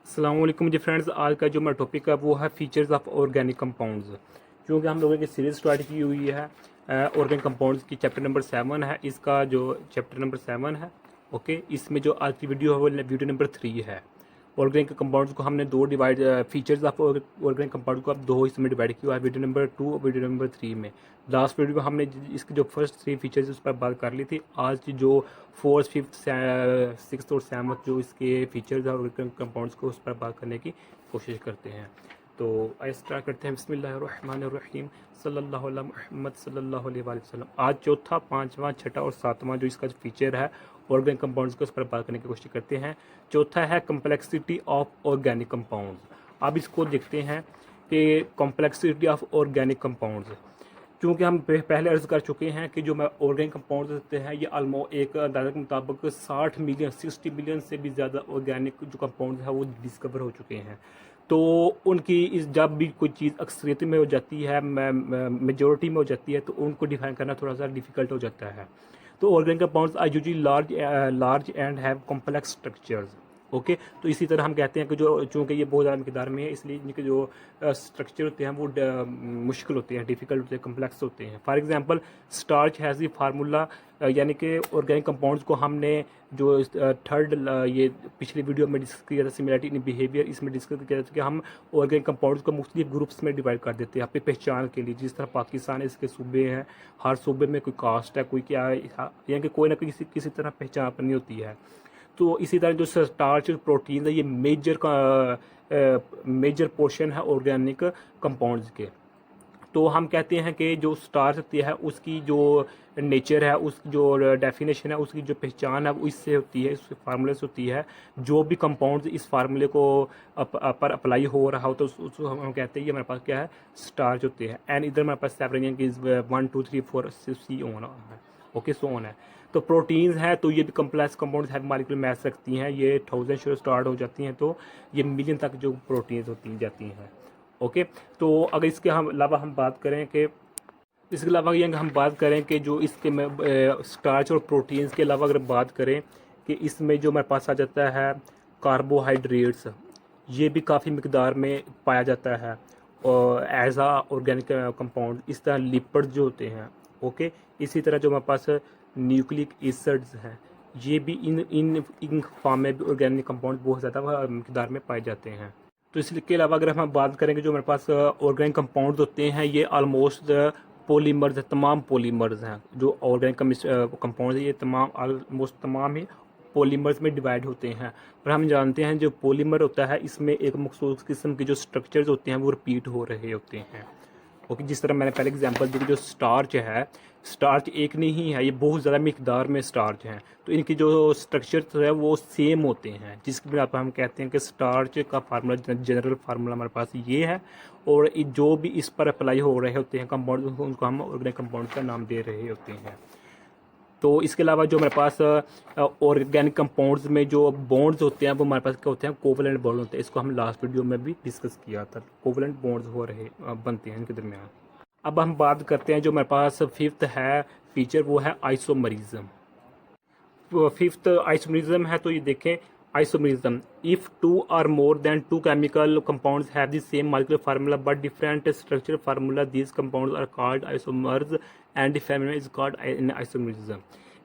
अस्सलाम वालेकुम जी फ्रेंड्स। आज का जो मेरा टॉपिक है वो है फीचर्स ऑफ ऑर्गेनिक कंपाउंड्स। क्योंकि हम लोगों की सीरीज स्टार्ट की हुई है ऑर्गेनिक कंपाउंड्स की, चैप्टर नंबर 7 है इसका, जो चैप्टर नंबर 7 है। ओके, इसमें जो आज की वीडियो है वो वीडियो नंबर 3 है। ऑर्गेनिक कंपाउंड्स को हमने दो divide, features of organic compound को अब दो हिस्सों में डिवाइड किया है, वीडियो नंबर 2 और वीडियो नंबर 3 में। लास्ट वीडियो में हमने इसके जो फर्स्ट 3 फीचर्स उस पर बात कर ली थी। आज की जो फोर्थ, फिफ्थ, सिक्स और सेवन्थ जो इसके फीचर्स है ऑर्गेनिक कंपाउंड्स को, उस पर बात करने की कोशिश करते हैं। तो आइए स्टार्ट करते हैं। बिस्मिल्लाहिर्रहमानिर्रहीम, सल्लल्लाहु अला मुहम्मद सल्लल्लाहु अलैहि वसल्लम। आज चौथा, पाँचवा, छठा और सातवां जो इसका फीचर है ऑर्गेनिक कंपाउंड्स को, उस पर बात करने की कोशिश करते हैं। चौथा है कम्प्लेक्सिटी ऑफ ऑर्गेनिक कंपाउंड्स। अब इसको देखते हैं कि कॉम्प्लेक्सिटी ऑफ ऑर्गेनिक कंपाउंड्स, क्योंकि हम पहले अर्ज कर चुके हैं कि जो ऑर्गेनिक कंपाउंड्स होते हैं ये ऑलमोस्ट एक अंदाजे के मुताबिक 60 मिलियन से भी ज़्यादा ऑर्गेनिक जो कंपाउंड्स हैं वो डिस्कवर हो चुके हैं। तो उनकी इस जब भी कोई चीज़ अक्सरियत में हो जाती है, मेजोरिटी में हो जाती है, तो उनको डिफाइन करना थोड़ा सा डिफिकल्ट हो जाता है। तो organic compounds are usually large and have complex structures. Okay, तो इसी तरह हम कहते हैं कि जो चूँकि ये बहुत ज़्यादा मिकदार में है, इसलिए इनके जो स्ट्रक्चर होते हैं वो मुश्किल होते हैं, डिफ़िकल्ट होते हैं, कम्प्लेक्स होते हैं। For example starch has the formula, यानी कि ऑर्गेनिक कंपाउंड्स को हमने जो थर्ड ये पिछली वीडियो में डिस्कस किया था, सिमिलरिटी इन बिहेवियर, इसमें डिस्कस किया था कि हम ऑर्गेनिक कंपाउंड्स को मुख्तलिफ ग्रुप्स में डिवाइड कर देते हैं अपनी पहचान के लिए। जिस तरह पाकिस्तान है, इसके सूबे हैं, हर सूबे में कोई कास्ट है, कोई क्या है, यानी कि कोई ना कोई किसी तरह पहचान अपनी होती है। तो इसी तरह जो स्टार्च प्रोटीन है ये मेजर पोर्शन है ऑर्गेनिक कंपाउंड्स के। तो हम कहते हैं कि जो स्टार्च होती है उसकी जो नेचर है, उस जो डेफिनेशन है, उसकी जो पहचान है वो इससे होती है, इस फार्मूले से होती है। जो भी कंपाउंड्स इस फार्मूले को पर अप्लाई हो रहा हो तो उसको हम कहते हैं ये हमारे पास क्या है, स्टार्च होते हैं। एंड इधर हमारे पास सेपरेशन की 1 2 3 4 सी ऑन है। ओके, सो ऑन है। तो प्रोटीन्स है, तो ये भी complex compounds have molecular mass रखती हैं। ये 1000 से स्टार्ट हो जाती हैं, तो ये मिलियन तक जो प्रोटीन्स होती जाती हैं। ओके, तो अगर इसके हम अलावा हम बात करें कि इसके अलावा ये हम बात करें कि जो इसके स्टार्च और प्रोटीन्स के अलावा अगर बात करें कि इसमें जो हमारे पास आ जाता है कार्बोहाइड्रेट्स, ये भी काफ़ी मिकदार में पाया जाता है और एज आ ऑर्गेनिक कंपाउंड। इस तरह लिपिड जो होते हैं। ओके, इसी तरह जो हमारे पास न्यूक्लिक एसिड्स हैं, ये भी इन फॉर्म में भी ऑर्गेनिक कंपाउंड बहुत ज़्यादा मिकदार में पाए जाते हैं। तो इसके अलावा अगर हम बात करेंगे जो हमारे पास ऑर्गेनिक कंपाउंड होते हैं ये ऑलमोस्ट पॉलीमर्स है, तमाम पॉलीमर्स हैं। जो ऑर्गेनिक कंपाउंड है ये तमाम ऑलमोस्ट तमाम ही पॉलीमर्स में डिवाइड होते हैं। और हम जानते हैं जो पॉलीमर होता है इसमें एक मखसूस किस्म के जो स्ट्रक्चर्स होते हैं वो रिपीट हो रहे होते हैं। ओके, जिस तरह मैंने पहले एग्जांपल दी कि जो स्टार्च है, स्टार्च एक नहीं है, ये बहुत ज़्यादा मिकदार में स्टार्च हैं। तो इनकी जो स्ट्रक्चर है वो सेम होते हैं, जिसकी बिना पर हम कहते हैं कि स्टार्च का फार्मूला, जनरल फार्मूला हमारे पास ये है। और जो भी इस पर अप्लाई हो रहे होते हैं कंपाउंड, उनको हम ऑर्गेनिक कंपाउंड का नाम दे रहे होते हैं। तो इसके अलावा जो हमारे पास ऑर्गेनिक कंपाउंड्स में जो बॉन्ड्स होते हैं वो हमारे पास क्या होते हैं, कोवलेंट बॉन्ड होते हैं। इसको हम लास्ट वीडियो में भी डिस्कस किया था, कोवलेंट बॉन्ड्स हो रहे बनते हैं इनके दरमियान। अब हम बात करते हैं जो हमारे पास फिफ्थ है फीचर, वो है आइसोमरिज्म। फिफ्थ आइसोमरिज्म है, तो ये देखें isomerism, if two are more than two chemical compounds have the same molecular formula but different structure formula, these compounds are called isomers and the feminine is called isomerism.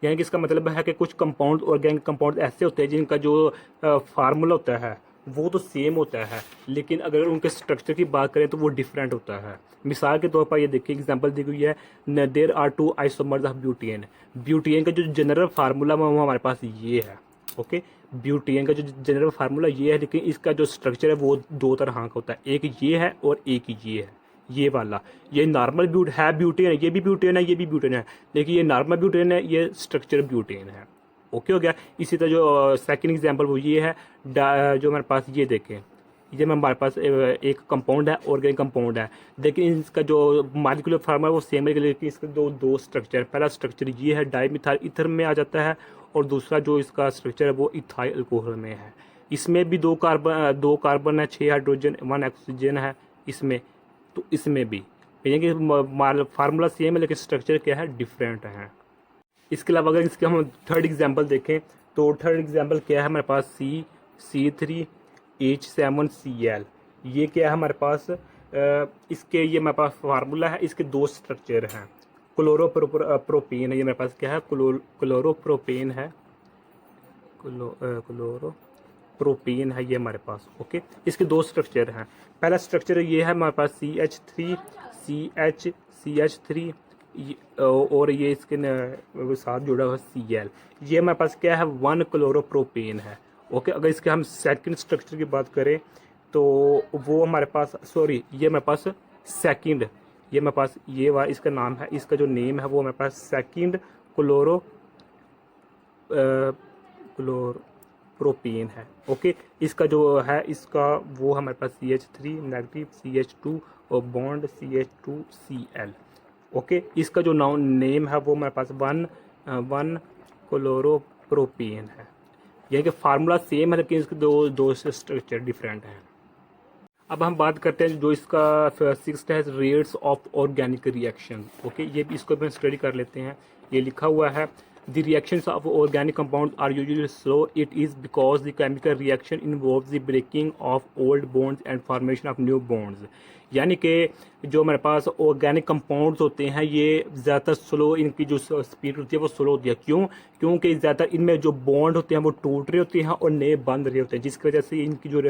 यानी कि इसका मतलब है कि कुछ कंपाउंड, ऑर्गेनिक कंपाउंड ऐसे होते हैं जिनका जो फार्मूला होता है वो तो सेम होता है, लेकिन अगर उनके स्ट्रक्चर की बात करें तो वो डिफरेंट होता है। मिसाल के तौर पर ये देखिए एग्जांपल दी गई है, there are two isomers of butane. Butane का जो जनरल फार्मूला वो हमारे पास ये है। ओके, ब्यूटेन का जो जनरल फार्मूला ये है, लेकिन इसका जो स्ट्रक्चर है वो दो तरह का होता है, एक ये है और एक ये है, ये वाला। ये नॉर्मल ब्यूटेन है, ये भी ब्यूटेन है, ये भी ब्यूटेन है, लेकिन ये नॉर्मल ब्यूटेन है, ये स्ट्रक्चर ब्यूटेन है। ओके हो गया। इसी तरह जो सेकंड एग्जांपल वो ये है, जो हमारे पास ये देखें, ये हमारे पास एक कंपाउंड है, ऑर्गेनिक कंपाउंड है, लेकिन इसका जो मॉलिक्यूलर फार्मूला है वो सेम है, लेकिन इसके दो स्ट्रक्चर, पहला स्ट्रक्चर ये है डाइमिथाइल ईथर में आ जाता है, और दूसरा जो इसका स्ट्रक्चर है वो इथाइल अल्कोहल में है। इसमें भी दो कार्बन है, 6 हाइड्रोजन 1 ऑक्सीजन है इसमें। तो इसमें भी यानी कि फार्मूला सेम है लेकिन स्ट्रक्चर क्या है, डिफरेंट है। इसके अलावा अगर इसके हम थर्ड एग्जांपल देखें तो थर्ड एग्जांपल क्या है हमारे पास, C3 H7Cl। ये क्या है हमारे पास, इसके ये मेरे पास फार्मूला है, इसके दो स्ट्रक्चर हैं। क्लोरोप्रोपेन है, ये मेरे पास क्या है, क्लोरोप्रोपेन है, क्लोरोप्रोपेन है ये हमारे पास। ओके, इसके दो स्ट्रक्चर हैं। पहला स्ट्रक्चर ये है हमारे पास CH3 और ये इसके साथ जुड़ा हुआ Cl। ये हमारे पास क्या है, 1 क्लोरोप्रोपेन है। ओके, अगर इसके हम सेकंड स्ट्रक्चर की बात करें तो वो हमारे पास, सॉरी, ये हमारे पास सेकंड, ये मेरे पास ये वाला इसका नाम है, इसका जो नेम है वो मेरे पास सेकंड क्लोरोप्रोपेन है। ओके, इसका जो है, इसका वो हमारे पास CH3 नेगेटिव, CH2 और बॉन्ड CH2Cl। ओके, इसका जो नेम है वो मेरे पास 1 क्लोरोप्रोपेन है। यानी कि फार्मूला सेम है लेकिन इसके दो स्ट्रक्चर डिफरेंट हैं। अब हम बात करते हैं जो इसका सिक्स्थ है, rates of organic reaction. Okay, ये भी इसको भी स्टडी कर लेते हैं। ये लिखा हुआ है, the reactions of organic compound are usually slow, it is because the chemical reaction involves the breaking of old bonds and formation of new bonds. यानी कि जो हमारे पास ऑर्गेनिक कंपाउंड्स होते हैं ये ज़्यादातर स्लो, इनकी जो स्पीड होती है वो स्लो होती है। क्यों? क्योंकि ज़्यादातर इनमें जो बॉन्ड होते हैं वो टूट रहे होते हैं और नए बंध रहे होते हैं, जिसकी वजह से इनकी जो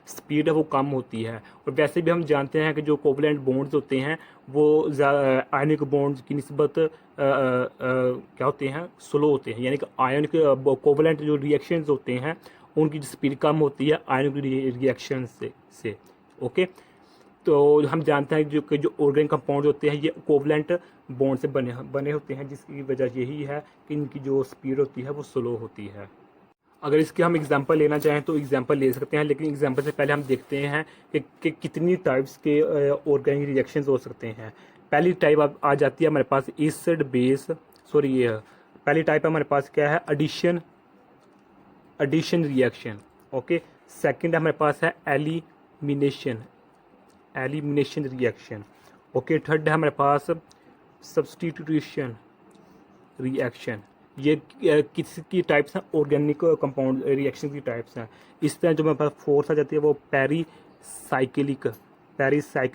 स्पीड है वो कम होती है। और वैसे भी हम जानते हैं कि जो कोवलेंट बॉन्ड्स होते हैं वो आयनिक बॉन्ड्स की निस्बत क्या होते हैं, स्लो होते हैं। यानी कि आयनिक कोवलेंट जो रिएक्शंस होते हैं उनकी स्पीड कम होती है आयनिक रिएक्शन से। ओके, तो हम जानते हैं जो ऑर्गेनिक कंपाउंड होते हैं ये कोवलेंट बॉन्ड से बने होते हैं, जिसकी वजह यही है कि इनकी जो स्पीड होती है वो स्लो होती है। अगर इसके हम एग्जांपल लेना चाहें तो एग्जांपल ले सकते हैं, लेकिन एग्जांपल से पहले हम देखते हैं कि कितनी टाइप्स के ऑर्गेनिक रिएक्शंस हो सकते हैं। पहली टाइप आ जाती है हमारे पास एसिड बेस, सॉरी ये पहली टाइप हमारे पास क्या है, एडिशन रिएक्शन। ओके, सेकंड हमारे पास है एलिमिनेशन रिएक्शन। ओके, थर्ड है हमारे पास सब्स्टिट्यूशन रिएक्शन। ये किसकी टाइप्स हैं, ऑर्गेनिक कंपाउंड रिएक्शन की टाइप्स हैं। इस तरह जो हमारे पास फोर्थ आ जाती है वो पेरीसाइक्लिक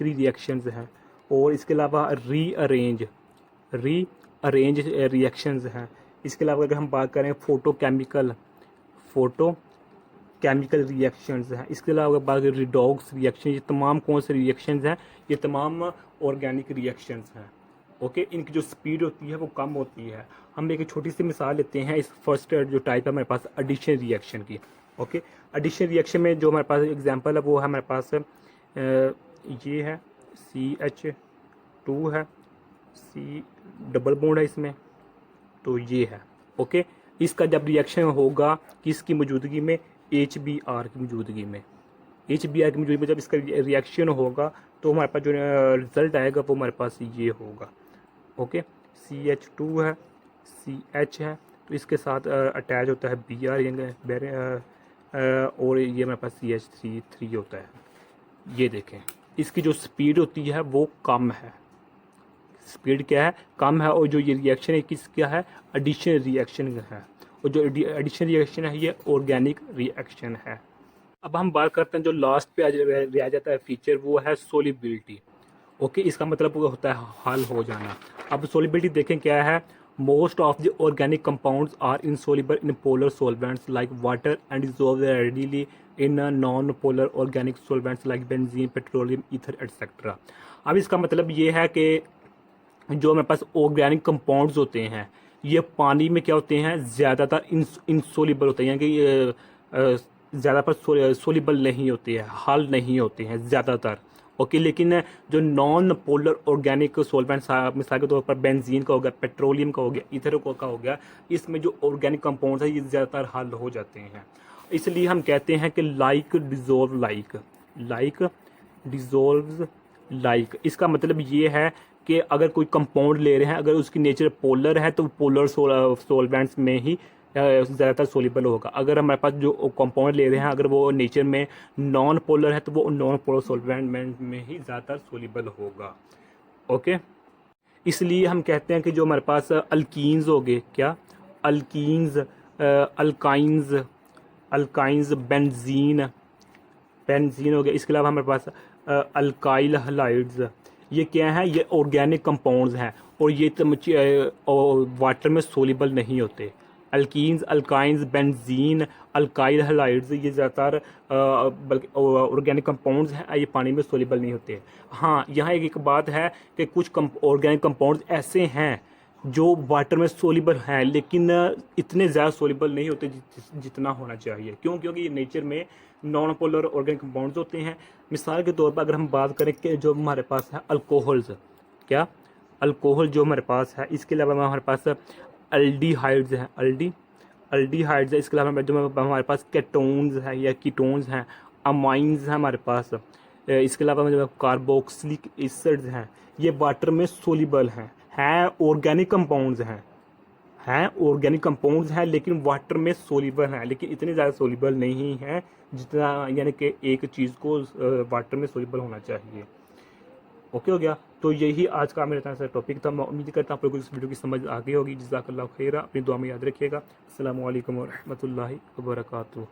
रिएक्शंस हैं। और इसके अलावा रीअरेंज रिएक्शंस हैं। इसके अलावा अगर हम बात करें फोटोकेमिकल रिएक्शंस हैं। इसके अलावा अगर बात करें रिडॉक्स रिएक्शन, ये तमाम कौन से रिएक्शंस हैं, ये तमाम ऑर्गेनिक रिएक्शंस हैं। ओके, इनकी जो स्पीड होती है वो कम होती है। हम एक छोटी सी मिसाल लेते हैं इस फर्स्ट जो टाइप है हमारे पास एडिशन रिएक्शन की। ओके, एडिशन रिएक्शन में जो हमारे पास एग्जांपल है वो है हमारे पास ये है CH2 है, C डबल बॉन्ड है इसमें, तो ये है। ओके, इसका जब रिएक्शन होगा किसकी मौजूदगी में, HBr की मौजूदगी में। जब इसका रिएक्शन होगा तो हमारे पास जो रिजल्ट आएगा वो हमारे पास ये होगा। ओके, CH2 है, CH है, तो इसके साथ अटैच होता है Br, और ये हमारे पास CH3 होता है। ये देखें, इसकी जो स्पीड होती है वो कम है, स्पीड क्या है, कम है। और जो ये रिएक्शन है किसका है, एडिशन रिएक्शन है। और जो एडिशन रिएक्शन है ये ऑर्गेनिक रिएक्शन है। अब हम बात करते हैं जो लास्ट पे रह जाता है फीचर, वो है सोलिबिलिटी। ओके, इसका मतलब वो होता है हल हो जाना। अब सोलिबिलिटी देखें क्या है, most of the organic compounds are insoluble in polar solvents like water and dissolve readily in non polar organic solvents like benzene, petroleum, ether etcetera. अब इसका मतलब ये है कि जो हमारे पास ऑर्गेनिक कंपाउंड्स होते हैं ये पानी में क्या होते हैं, ज़्यादातर इंसोल्युबल होते हैं, यानी कि ज़्यादातर सोल्युबल नहीं होते हैं, हल नहीं होते हैं ज़्यादातर। ओके, लेकिन जो नॉन पोलर ऑर्गेनिक सॉल्वेंट्स, मिसाल के तौर पर बेंजीन का हो गया, पेट्रोलियम का हो गया, ईथर का हो गया, इसमें जो ऑर्गेनिक कंपाउंड्स है ये ज़्यादातर हल हो जाते हैं। इसलिए हम कहते हैं कि लाइक डिज़ोल्व लाइक। इसका मतलब ये है कि अगर कोई कंपाउंड ले रहे हैं, अगर उसकी नेचर पोलर है तो पोलर सॉल्वेंट्स में ही ज़्यादातर सोल्यूबल होगा। अगर हमारे पास जो कंपाउंड ले रहे हैं अगर वो नेचर में नॉन पोलर है तो वो नॉन पोलर सॉल्वेंट में ही ज़्यादातर सोल्यूबल होगा। ओके, इसलिए हम कहते हैं कि जो हमारे पास अल्कीन्स हो गए, क्या अल्काइंस, बेंजीन, बेंजीन हो गया। इसके अलावा हमारे पास अल्काइल हलाइड्स, ये क्या है, ये ऑर्गेनिक कंपाउंड्स हैं और ये वाटर में सोलिबल नहीं होते। Alkenes, alkynes, benzene, alkyl halides, ये ज़्यादातर बल्कि ऑर्गेनिक कंपाउंड्स हैं, ये पानी में सोलिबल नहीं होते। हाँ, यहाँ एक बात है कि कुछ ऑर्गेनिक कंपाउंड्स ऐसे हैं जो वाटर में सोलिबल हैं लेकिन इतने ज़्यादा सोलिबल नहीं होते जितना होना चाहिए। क्यों? क्योंकि ये नेचर में नॉन पोलर ऑर्गेनिक कंपाउंड्स होते हैं। मिसाल के तौर पर अगर हम बात करें कि जो हमारे पास है अल्कोहल्स, क्या अल्कोहल जो हमारे पास है, इसके अलावा हमारे पास अल्डीहाइड्स हैं, अल्डीहाइड्स है। इसके अलावा जो हमारे पास केटोन्स है या कीटोन्स हैं, अमाइंस हैं हमारे पास। इसके अलावा जो कार्बोक्सिलिक एसिड्स हैं, ये वाटर में सोलिबल हैं ऑर्गेनिक कंपाउंड्स हैं ऑर्गेनिक कंपाउंड्स हैं लेकिन वाटर में सोलिबल हैं, लेकिन इतने ज़्यादा सोलिबल नहीं हैं जितना यानी कि एक चीज़ को वाटर में सोलिबल होना चाहिए। ओके हो गया। तो यही आज का मेरे तरफ से टॉपिक था। मैं उम्मीद करता हूँ आप लोगों को इस वीडियो की समझ आ गई होगी। जज़ाकल्लाहु खैरा। अपनी दुआ में याद रखिएगा। अस्सलामु अलैकुम व रहमतुल्लाहि व बरकातुहू।